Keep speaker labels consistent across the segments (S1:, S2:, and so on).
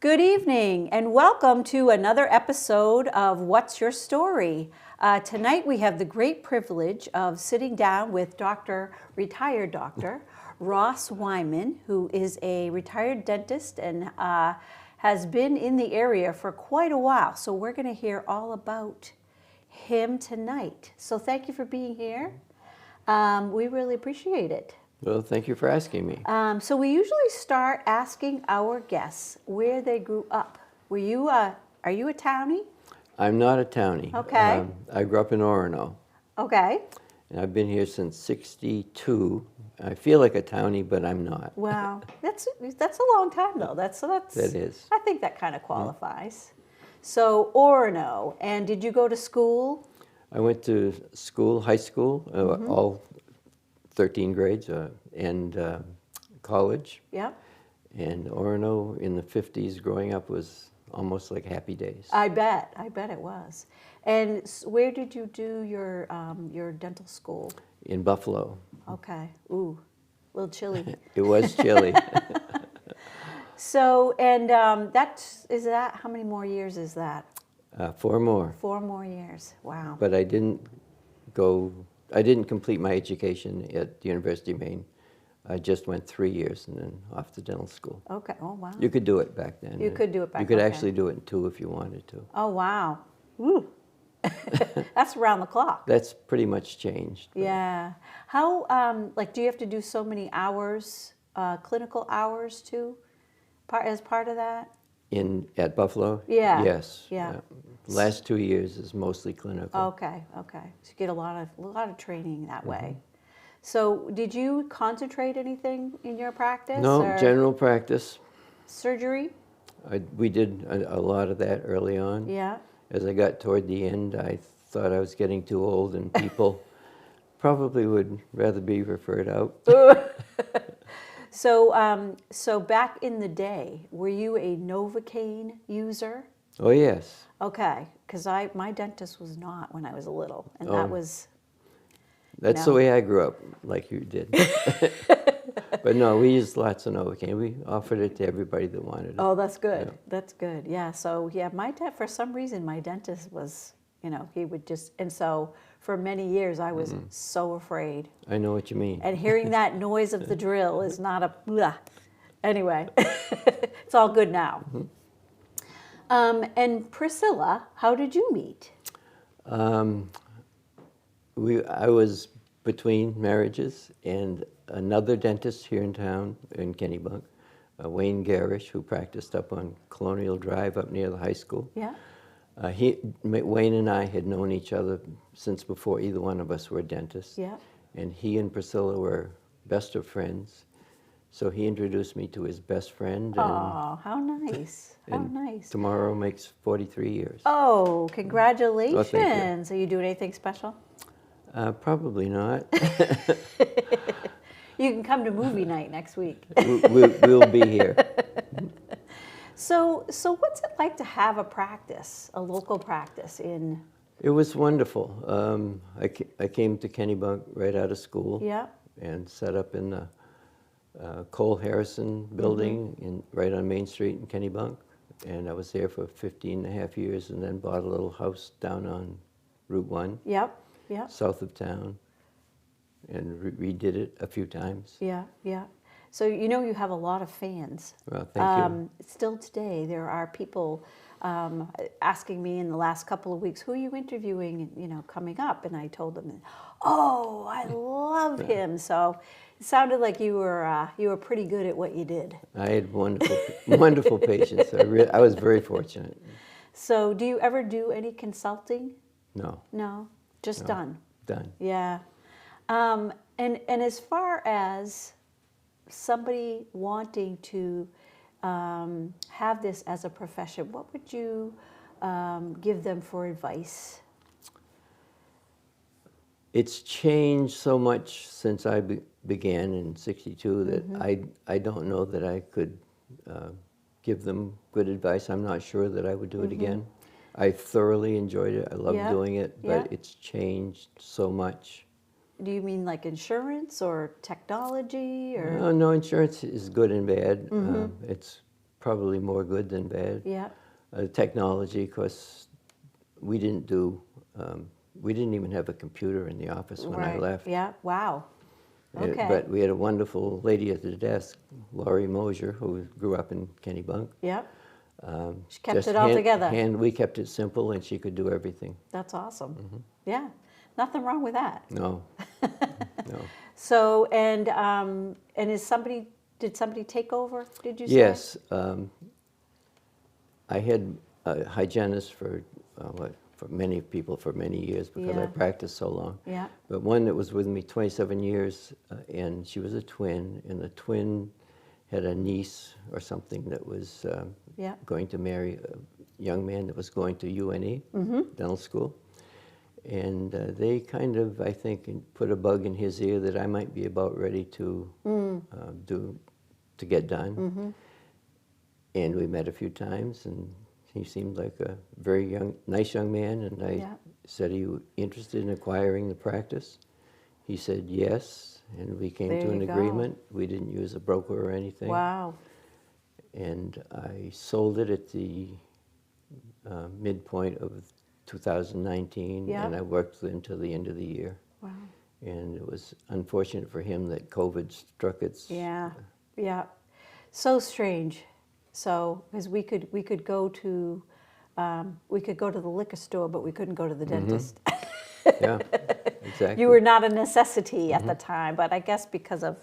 S1: Good evening and welcome to another episode of What's Your Story? Tonight we have the great privilege of sitting down with retired Dr. Ross Wyman, who is a retired dentist and has been in the area for quite a while. So we're going to hear all about him tonight. So thank you for being here. We really appreciate it.
S2: Well, thank you for asking me.
S1: So we usually start asking our guests where they grew up. Are you a townie?
S2: I'm not a townie.
S1: Okay.
S2: I grew up in Orono,
S1: Okay.
S2: and I've been here since '62. I feel like a townie, but I'm not.
S1: Wow, that's a long time though. That's
S2: That is.
S1: I think that kind of qualifies. So Orono, and did you go to school?
S2: I went to school, high school, all 13 grades, and college.
S1: Yeah.
S2: And Orono in the '50s, growing up, was almost like happy days.
S1: I bet it was. And where did you do your dental school?
S2: In Buffalo.
S1: Okay. Ooh, a little chilly.
S2: It was chilly.
S1: So, and how many more years is that?
S2: 4 more.
S1: 4 more years. Wow.
S2: But I didn't complete my education at the University of Maine. I just went 3 years and then off to dental school.
S1: Okay. Oh, wow.
S2: You could do it back then.
S1: You could do it back then.
S2: You could
S1: okay.
S2: actually do it in 2 if you wanted to.
S1: Oh, wow. Woo. That's around the clock.
S2: That's pretty much changed.
S1: Yeah. How, do you have to do so many hours, clinical hours too, as part of that?
S2: At Buffalo?
S1: Yeah.
S2: Yes.
S1: Yeah.
S2: Last 2 years is mostly clinical.
S1: Okay. So you get a lot of training that way. So did you concentrate anything in your practice?
S2: No,
S1: or
S2: general practice.
S1: surgery?
S2: We did a lot of that early on.
S1: Yeah.
S2: As I got toward the end, I thought I was getting too old and people probably would rather be referred out.
S1: So back in the day, were you a Novocaine user?
S2: Oh, yes.
S1: Okay, because my dentist was not when I was little, and
S2: Oh.
S1: that was.
S2: That's the way I grew up, like you did. But no, we used lots of Novocaine. We offered it to everybody that wanted it.
S1: Oh, that's good.
S2: Yeah.
S1: That's good. Yeah. So yeah, for some reason, my dentist was, he would just, and so for many years I was so afraid.
S2: I know what you mean.
S1: And hearing that noise of the drill is not a. Blah. Anyway, it's all good now. And Priscilla, how did you meet?
S2: I was between marriages, and another dentist here in town, in Kennebunk, Wayne Garish, who practiced up on Colonial Drive up near the high school.
S1: Yeah.
S2: Wayne and I had known each other since before either one of us were dentists.
S1: Yeah.
S2: And he and Priscilla were best of friends. So he introduced me to his best friend.
S1: Oh, how nice. How
S2: and
S1: nice.
S2: Tomorrow makes 43 years.
S1: Oh, congratulations.
S2: Oh, thank
S1: Are you doing anything special?
S2: Probably not.
S1: You can come to movie night next week.
S2: We'll be here.
S1: So what's it like to have a local practice in?
S2: It was wonderful. I came to Kennebunk right out of school.
S1: Yeah.
S2: And set up in the Cole Harrison building right on Main Street in Kennebunk. And I was there for 15 and a half years and then bought a little house down on Route 1.
S1: Yep.
S2: South of town, and redid it a few times.
S1: Yeah. So you have a lot of fans.
S2: Well, thank you.
S1: Still today, there are people asking me in the last couple of weeks, who are you interviewing, coming up? And I told them, oh, I love him. So it sounded like you were pretty good at what you did.
S2: I had wonderful patients. I was very fortunate.
S1: So do you ever do any consulting?
S2: No.
S1: No, just
S2: No.
S1: done.
S2: Done.
S1: Yeah. And as far as somebody wanting to have this as a profession, what would you give them for advice?
S2: It's changed so much since I began in '62 that I don't know that I could give them good advice. I'm not sure that I would do it again. I thoroughly enjoyed it. I love doing it, but it's changed so much.
S1: Do you mean like insurance or technology or?
S2: No, insurance is good and bad. It's probably more good than bad.
S1: Yeah.
S2: Technology, of course, we didn't do, we didn't even have a computer in the office when I left.
S1: Yeah. Wow. Okay.
S2: But we had a wonderful lady at the desk, Laurie Mosier, who grew up in Kennebunk.
S1: Yep. She kept
S2: Just
S1: it all together.
S2: We kept it simple, and she could do everything.
S1: That's awesome. Yeah. Nothing wrong with that.
S2: No, no.
S1: So, and did somebody take over, did you say?
S2: Yes, I had a hygienist for many people for many years because I
S1: Yeah.
S2: practiced so long.
S1: Yeah.
S2: But one that was with me 27 years, and she was a twin, and the twin had a niece or something that was
S1: Yeah.
S2: going to marry a young man that was going to UNE, dental school. And they kind of, I think, put a bug in his ear that I might be about ready to get done. And we met a few times, and he seemed like a very nice young man. And I said, "Are you interested in acquiring the practice?" He said yes, and we came to an agreement. We didn't use a broker or anything.
S1: Wow.
S2: And I sold it at the midpoint of 2019,
S1: Yeah.
S2: and I worked with him till the end of the year.
S1: Wow.
S2: And it was unfortunate for him that COVID struck its.
S1: Yeah. Yeah. So strange. So, because we could go to the liquor store, but we couldn't go to the dentist.
S2: Yeah, exactly.
S1: You were not a necessity at the time, but I guess because of,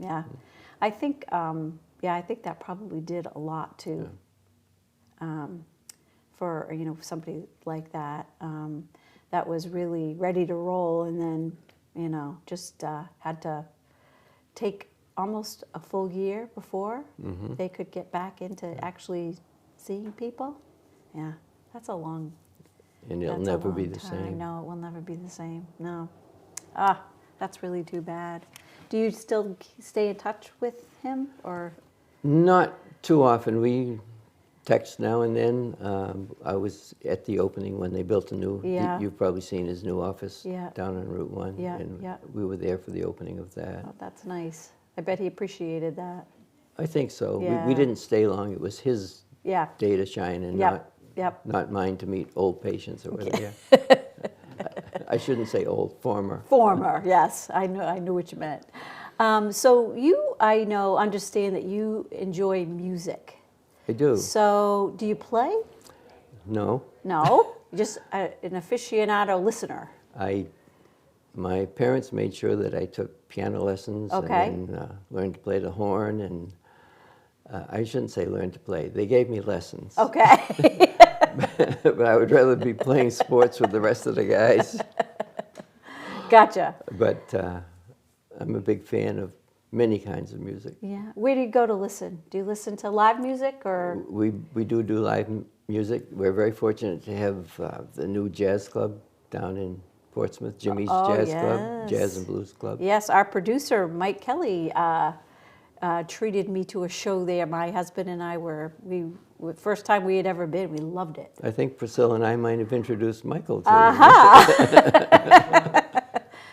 S1: I think, I think that probably did a lot too. For somebody like that, that was really ready to roll, and then just had to take almost a full year before they could get back into actually seeing people. Yeah, that's a long.
S2: And it'll
S1: that's a
S2: never be
S1: long
S2: the
S1: time.
S2: same.
S1: No, it will never be the same. No. That's really too bad. Do you still stay in touch with him, or?
S2: Not too often. We text now and then. I was at the opening when they built a new.
S1: Yeah.
S2: You've probably seen his new office
S1: Yeah.
S2: down on Route 1.
S1: Yeah,
S2: And
S1: yeah.
S2: we were there for the opening of that.
S1: Oh, that's nice. I bet he appreciated that.
S2: I think so.
S1: Yeah.
S2: We didn't stay long. It was his
S1: Yeah.
S2: day to shine, and
S1: Yep.
S2: not mine to meet old patients or whatever. I shouldn't say old, former.
S1: Former, yes, I knew what you meant. So I understand that you enjoy music.
S2: I do.
S1: So do you play?
S2: No.
S1: No, just an aficionado listener.
S2: My parents made sure that I took piano lessons
S1: Okay.
S2: and then learned to play the horn, and I shouldn't say learn to play. They gave me lessons.
S1: Okay.
S2: But I would rather be playing sports with the rest of the guys.
S1: Gotcha.
S2: But I'm a big fan of many kinds of music.
S1: Yeah. Where do you go to listen? Do you listen to live music, or?
S2: We do live music. We're very fortunate to have the new jazz club down in Portsmouth, Jimmy's Jazz Club, Jazz and Blues Club.
S1: Yes, our producer, Mike Kelly, treated me to a show there. My husband and I first time we had ever been, we loved it.
S2: I think Priscilla and I might have introduced Michael to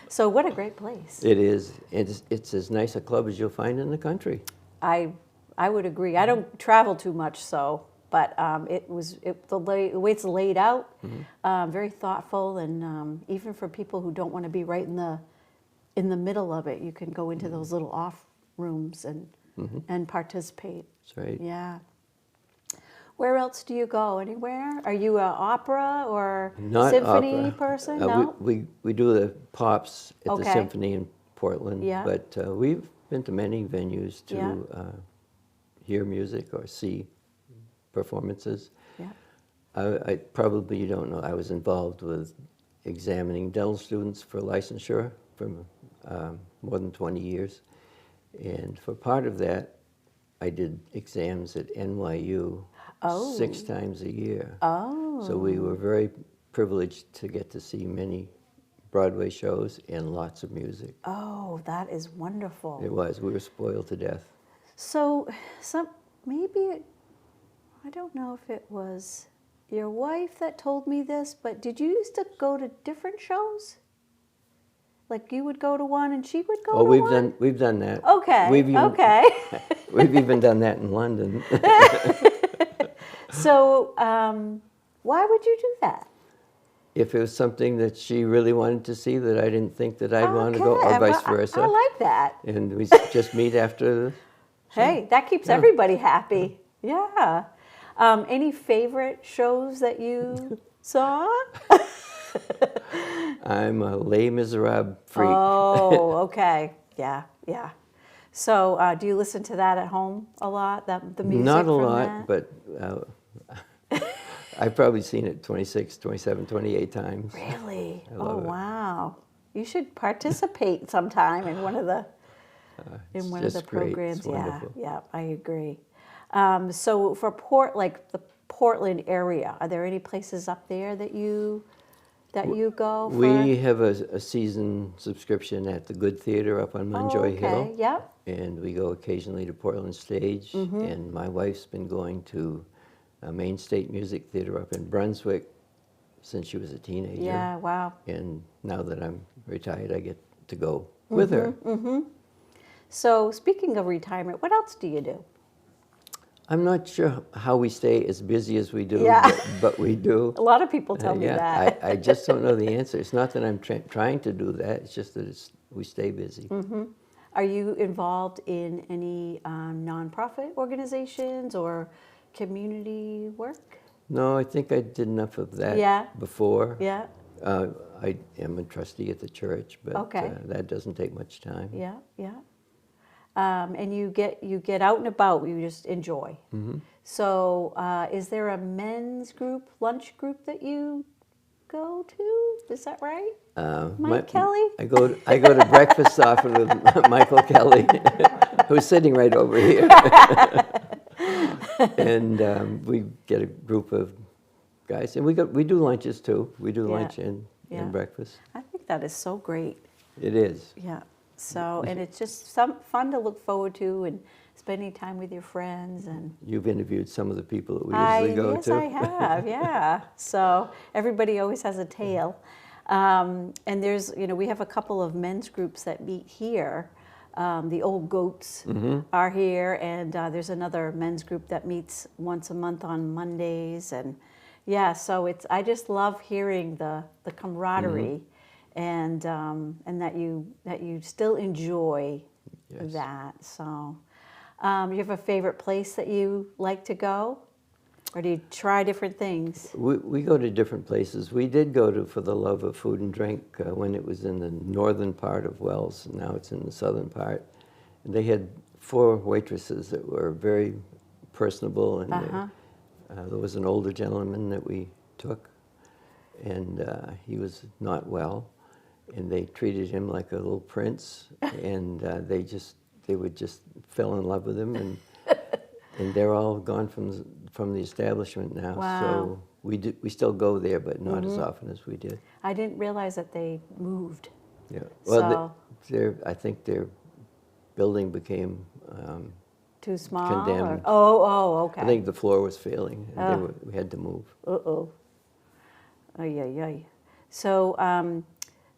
S1: So what a great place.
S2: It is. It's as nice a club as you'll find in the country.
S1: I would agree. I don't travel too much, but the way it's laid out, very thoughtful, and even for people who don't want to be right in the middle of it, you can go into those little off rooms and participate.
S2: That's right.
S1: Yeah. Where else do you go? Anywhere? Are you an opera or
S2: Not
S1: symphony
S2: opera.
S1: person? No.
S2: We do the pops at the
S1: Okay.
S2: Symphony in Portland,
S1: Yeah.
S2: but we've been to many venues to hear music or see performances.
S1: Yeah.
S2: I probably, you don't know, I was involved with examining dental students for licensure for more than 20 years. And for part of that, I did exams at NYU 6 times a year.
S1: Oh.
S2: So we were very privileged to get to see many Broadway shows and lots of music.
S1: Oh, that is wonderful.
S2: It was. We were spoiled to death.
S1: So, maybe, I don't know if it was your wife that told me this, but did you used to go to different shows? Like you would go to one and she would go
S2: Oh,
S1: to one?
S2: we've done that.
S1: Okay,
S2: We've even,
S1: okay.
S2: We've even done that in London.
S1: So why would you do that?
S2: If it was something that she really wanted to see that I didn't think that I'd want to go,
S1: Okay,
S2: or vice
S1: well,
S2: versa.
S1: I like that.
S2: And we just meet after.
S1: Hey, that keeps everybody happy. Yeah. Any favorite shows that you saw?
S2: I'm a Les Miserables freak.
S1: Oh, okay. Yeah, yeah. So do you listen to that at home a lot, the music
S2: Not a
S1: from
S2: lot,
S1: that?
S2: but I've probably seen it 26, 27, 28 times.
S1: Really?
S2: I love it.
S1: Wow. You should participate sometime in one of the
S2: It's just great.
S1: programs.
S2: It's
S1: Yeah,
S2: wonderful.
S1: yeah, I agree. So for like the Portland area, are there any places up there that you go for?
S2: We have a season subscription at the Good Theater up on Munjoy
S1: okay.
S2: Hill.
S1: Yep.
S2: And we go occasionally to Portland Stage.
S1: Mm-hmm.
S2: And my wife's been going to Maine State Music Theater up in Brunswick since she was a teenager.
S1: Yeah. Wow.
S2: And now that I'm retired, I get to go with her.
S1: Mm-hmm. So speaking of retirement, what else do you do?
S2: I'm not sure how we stay as busy as we do,
S1: Yeah.
S2: but we do.
S1: A lot of people tell me
S2: Yeah,
S1: that.
S2: I just don't know the answer. It's not that I'm trying to do that. It's just that we stay busy.
S1: Mm-hmm. Are you involved in any nonprofit organizations or community work?
S2: No, I think I did enough of that
S1: Yeah.
S2: before.
S1: Yeah.
S2: I am a trustee at the church, but
S1: Okay.
S2: that doesn't take much time.
S1: Yeah. Yeah. And you get out and about. You just enjoy.
S2: Mm-hmm.
S1: So, is there a men's group, lunch group that you go to? Is that right? Mike Kelly?
S2: I go to breakfast often with Michael Kelly, who's sitting right over here. And we get a group of guys, and we do lunches too. We do
S1: Yeah.
S2: lunch and breakfast.
S1: I think that is so great.
S2: It is.
S1: Yeah. So, and it's just fun to look forward to and spending time with your friends and.
S2: You've interviewed some of the people that we usually go
S1: yes,
S2: to.
S1: I have. Yeah. So everybody always has a tale, and there's we have a couple of men's groups that meet here. The Old Goats are here, and there's another men's group that meets once a month on Mondays, and yeah. So I just love hearing the camaraderie, and that you still enjoy
S2: Yes.
S1: that. So. You have a favorite place that you like to go? Or do you try different things?
S2: We go to different places. We did go to For the Love of Food and Drink when it was in the northern part of Wells, and now it's in the southern part. And they had 4 waitresses that were very personable, and there was an older gentleman that we took, and he was not well, and they treated him like a little prince, and they would just fell in love with him, and they're all gone from the establishment now.
S1: Wow.
S2: So we still go there, but not as often as we did.
S1: I didn't realize that they moved.
S2: Yeah. Well,
S1: So-
S2: I think their building became
S1: Too small?
S2: condemned.
S1: Oh, okay.
S2: I think the floor was failing, and we had to move.
S1: Uh-oh. Ay, ay, ay. So,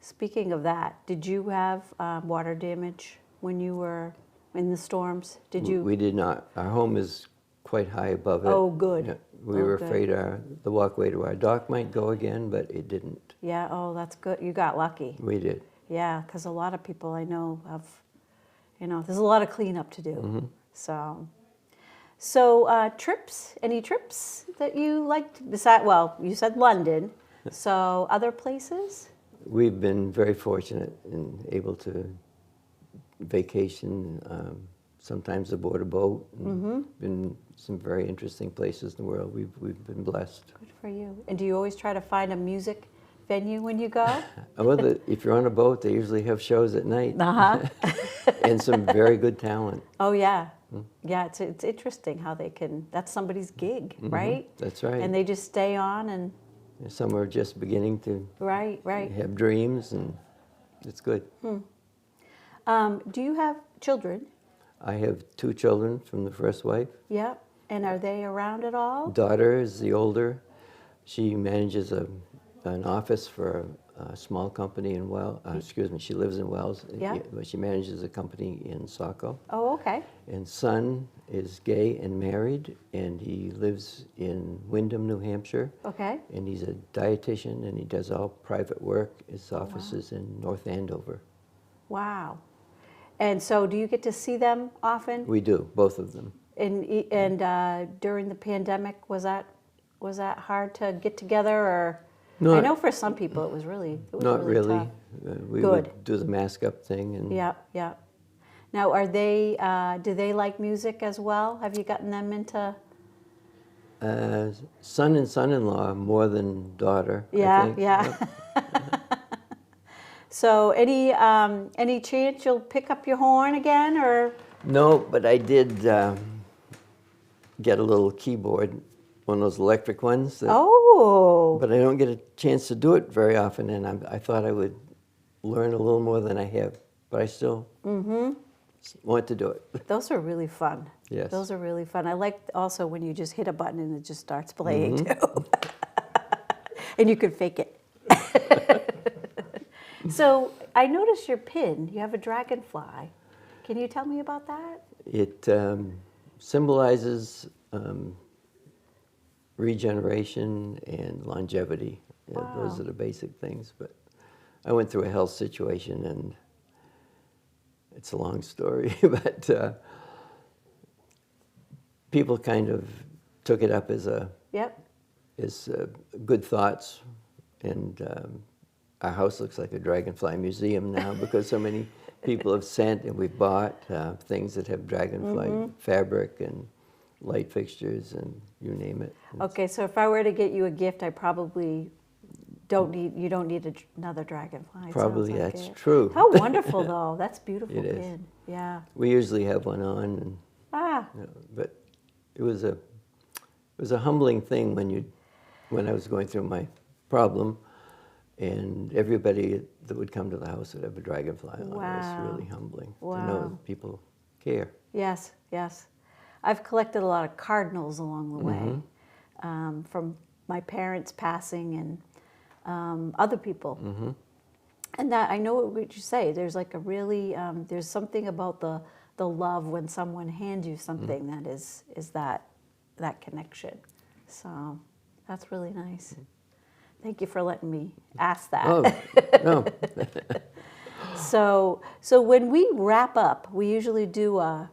S1: speaking of that, did you have water damage when you were in the storms? Did you?
S2: We did not. Our home is quite high above it.
S1: Oh, good.
S2: Yeah. We were
S1: good.
S2: afraid the walkway to our dock might go again, but it didn't.
S1: Yeah, oh, that's good. You got lucky.
S2: We did.
S1: Yeah, because a lot of people I know have, there's a lot of cleanup to do. So trips, any trips that you liked besides, well, you said London, so other places?
S2: We've been very fortunate and able to vacation, sometimes aboard a boat, and been some very interesting places in the world. We've been blessed.
S1: Good for you. And do you always try to find a music venue when you go?
S2: Well, if you're on a boat, they usually have shows at night, and some very good talent.
S1: Oh, yeah. Yeah, it's interesting how they can, that's somebody's gig, right?
S2: That's right.
S1: And they just stay on and,
S2: Some are just beginning to
S1: right.
S2: have dreams, and it's good.
S1: Do you have children?
S2: I have 2 children from the first wife.
S1: Yeah. And are they around at all?
S2: Daughter is the older. She manages an office for a small company in Wells. Excuse me, she lives in Wells.
S1: Yeah.
S2: But she manages a company in Saco.
S1: Oh, okay.
S2: And son is gay and married, and he lives in Windham, New Hampshire.
S1: Okay.
S2: And he's a dietitian, and he does all private work. His office is in North Andover.
S1: Wow. And so do you get to see them often?
S2: We do, both of them.
S1: And during the pandemic, was that hard to get together, or?
S2: No,
S1: I know for some people it was really
S2: not really.
S1: tough.
S2: We
S1: Good.
S2: would do the mask up thing, and
S1: Yeah, yeah. Now, are they? Do they like music as well? Have you gotten them into?
S2: son and son-in-law more than daughter. I
S1: Yeah,
S2: think.
S1: yeah.
S2: Yep.
S1: So, any chance you'll pick up your horn again, or?
S2: No, but I did get a little keyboard, one of those electric ones.
S1: Oh.
S2: But I don't get a chance to do it very often, and I thought I would learn a little more than I have. But I still want to do it.
S1: Those are really fun.
S2: Yes.
S1: Those are really fun. I like also when you just hit a button and it just starts playing too. And you can fake it. So I noticed your pin. You have a dragonfly. Can you tell me about that?
S2: It symbolizes regeneration and longevity. Yeah, those
S1: Wow.
S2: are the basic things. But I went through a health situation, and it's a long story, but people kind of took it up as
S1: Yep.
S2: good thoughts, and our house looks like a dragonfly museum now because so many people have sent, and we've bought things that have dragonfly fabric and light fixtures and you name it.
S1: Okay, so if I were to get you a gift, I probably you don't need another dragonfly. It
S2: Probably
S1: sounds like
S2: that's
S1: it.
S2: true.
S1: How wonderful, though. That's beautiful
S2: It is.
S1: pin. Yeah.
S2: We usually have one on, and, but it was a humbling thing when I was going through my problem, and everybody that would come to the house would have a dragonfly on. It
S1: Wow.
S2: was really humbling to know
S1: Wow.
S2: that people care.
S1: Yes, yes. I've collected a lot of cardinals along the way, from my parents passing and other people. And that I know what you say. There's like a really there's something about the love when someone hands you something that is that connection. So that's really nice. Thank you for letting me ask that.
S2: Oh, no.
S1: So when we wrap up, we usually do a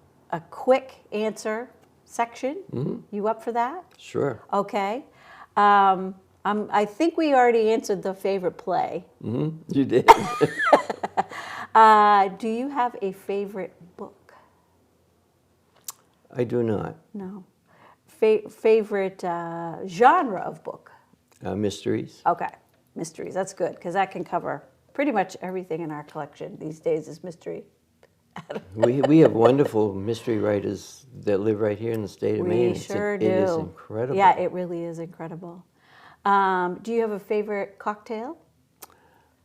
S1: quick answer section. You up for that?
S2: Sure.
S1: Okay. I think we already answered the favorite play.
S2: You did.
S1: Do you have a favorite book?
S2: I do not.
S1: No. Favorite genre of book?
S2: Mysteries.
S1: Okay, mysteries. That's good because that can cover pretty much everything in our collection these days is mystery.
S2: We have wonderful mystery writers that live right here in the state of Maine.
S1: We sure do.
S2: It is incredible.
S1: Yeah, it really is incredible. Do you have a favorite cocktail?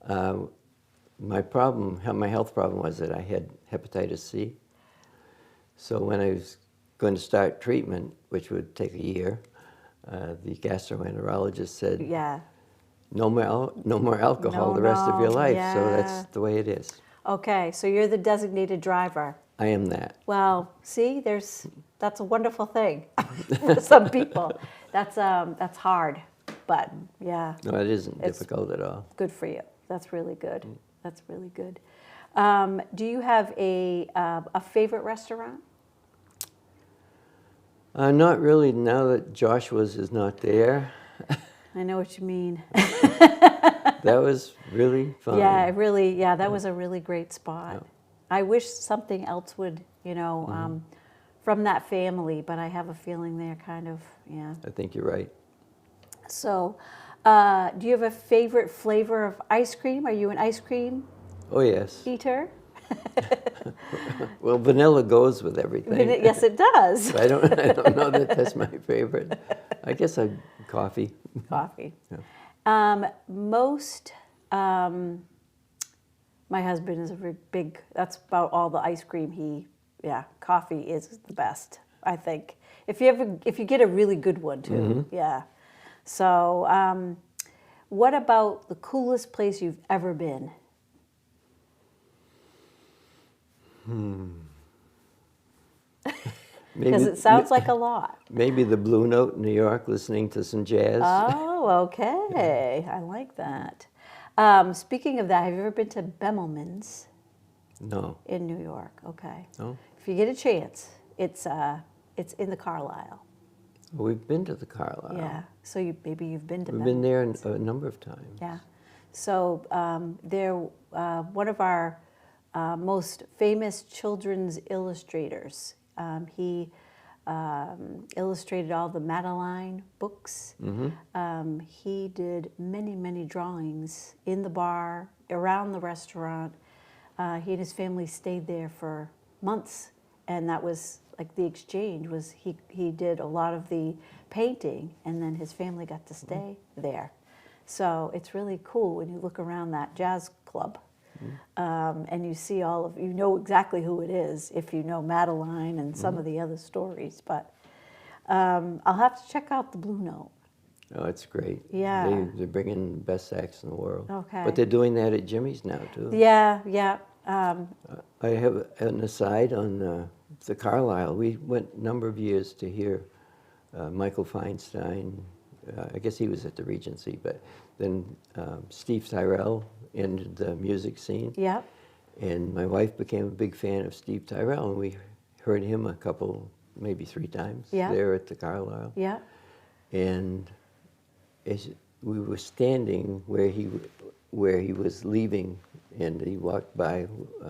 S2: My health problem was that I had hepatitis C. So when I was going to start treatment, which would take a year, the gastroenterologist said,
S1: Yeah.
S2: no more alcohol
S1: No,
S2: the rest of your
S1: no,
S2: life.
S1: yeah.
S2: So that's the way it is.
S1: Okay, so you're the designated driver.
S2: I am that.
S1: Well, see, that's a wonderful thing for some people. That's hard, but yeah,
S2: No, it isn't
S1: It's-
S2: difficult at all.
S1: good for you. That's really good. That's really good. Do you have a favorite restaurant?
S2: Not really now that Joshua's is not there.
S1: I know what you mean.
S2: That was really fun.
S1: Yeah, that was a really great spot.
S2: Yeah.
S1: I wish something else would, from that family, but I have a feeling they're kind of, yeah.
S2: I think you're right.
S1: So, do you have a favorite flavor of ice cream? Are you an ice cream
S2: Oh, yes.
S1: eater?
S2: Well, vanilla goes with everything.
S1: Yes, it does.
S2: I don't know that that's my favorite. I guess coffee.
S1: Coffee.
S2: Yeah.
S1: My husband is a very big, that's about all the ice cream coffee is the best, I think. If you get a really good one too, yeah. So what about the coolest place you've ever been? Because it sounds like a lot.
S2: Maybe the Blue Note in New York, listening to some jazz.
S1: Oh, okay. I like that. Speaking of that, have you ever been to Bemelman's
S2: No.
S1: in New York? Okay.
S2: No?
S1: If you get a chance, it's in the Carlisle.
S2: Well, we've been to the Carlisle.
S1: Yeah. So maybe you've been to
S2: We've been
S1: Bemelman's.
S2: there a number of times.
S1: Yeah. So they're one of our most famous children's illustrators. He illustrated all the Madeline books. He did many, many drawings in the bar, around the restaurant. He and his family stayed there for months, and that was like the exchange was he did a lot of the painting, and then his family got to stay there. So it's really cool when you look around that jazz club. And you see you know exactly who it is if you know Madeline and some of the other stories. But I'll have to check out the Blue Note.
S2: Oh, it's great.
S1: Yeah.
S2: They're bringing the best acts in the world.
S1: Okay.
S2: But they're doing that at Jimmy's now, too.
S1: Yeah, yeah.
S2: I have an aside on the Carlisle. We went a number of years to hear Michael Feinstein. I guess he was at the Regency, but then Steve Tyrell entered the music scene.
S1: Yeah.
S2: And my wife became a big fan of Steve Tyrell, and we heard him a couple, maybe 3 times there at the Carlisle.
S1: Yeah.
S2: And as we were standing where he was leaving, and he walked by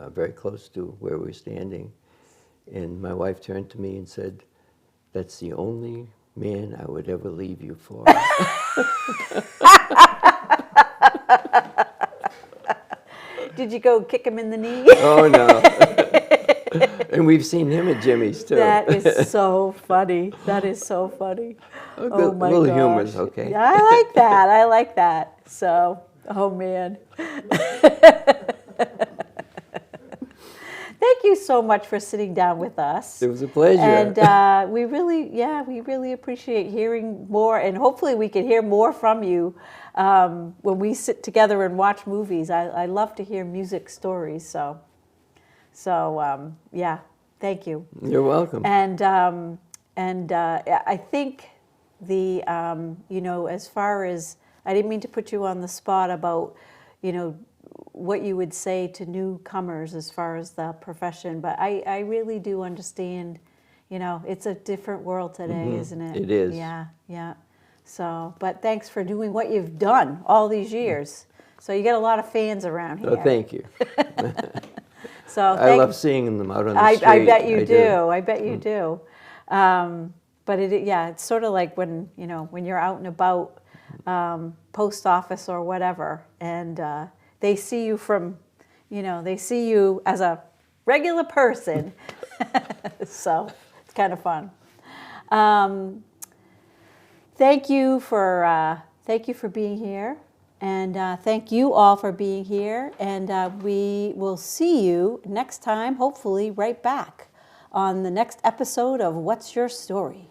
S2: very close to where we were standing, and my wife turned to me and said, "That's the only man I would ever leave you for."
S1: Did you go kick him in the knee?
S2: Oh, no. And we've seen him at Jimmy's, too.
S1: That is so funny. That is so funny. Oh my
S2: little
S1: gosh.
S2: humor's okay.
S1: Yeah, I like that. I like that. So, oh man. Thank you so much for sitting down with us.
S2: It was a pleasure.
S1: And we really appreciate hearing more, and hopefully we can hear more from you when we sit together and watch movies. I love to hear music stories. So yeah, thank you.
S2: You're welcome.
S1: And I think as far as, I didn't mean to put you on the spot about, what you would say to newcomers as far as the profession, but I really do understand, it's a different world today, isn't it?
S2: It is.
S1: Yeah, yeah. So, but thanks for doing what you've done all these years. So you get a lot of fans around here.
S2: Oh, thank you.
S1: So
S2: I love seeing them out on the street.
S1: I bet you do. I bet you do. But it's sort of like when you're out and about, post office or whatever, and they see you they see you as a regular person. So it's kind of fun. Thank you for being here, and thank you all for being here. And we will see you next time, hopefully right back on the next episode of What's Your Story?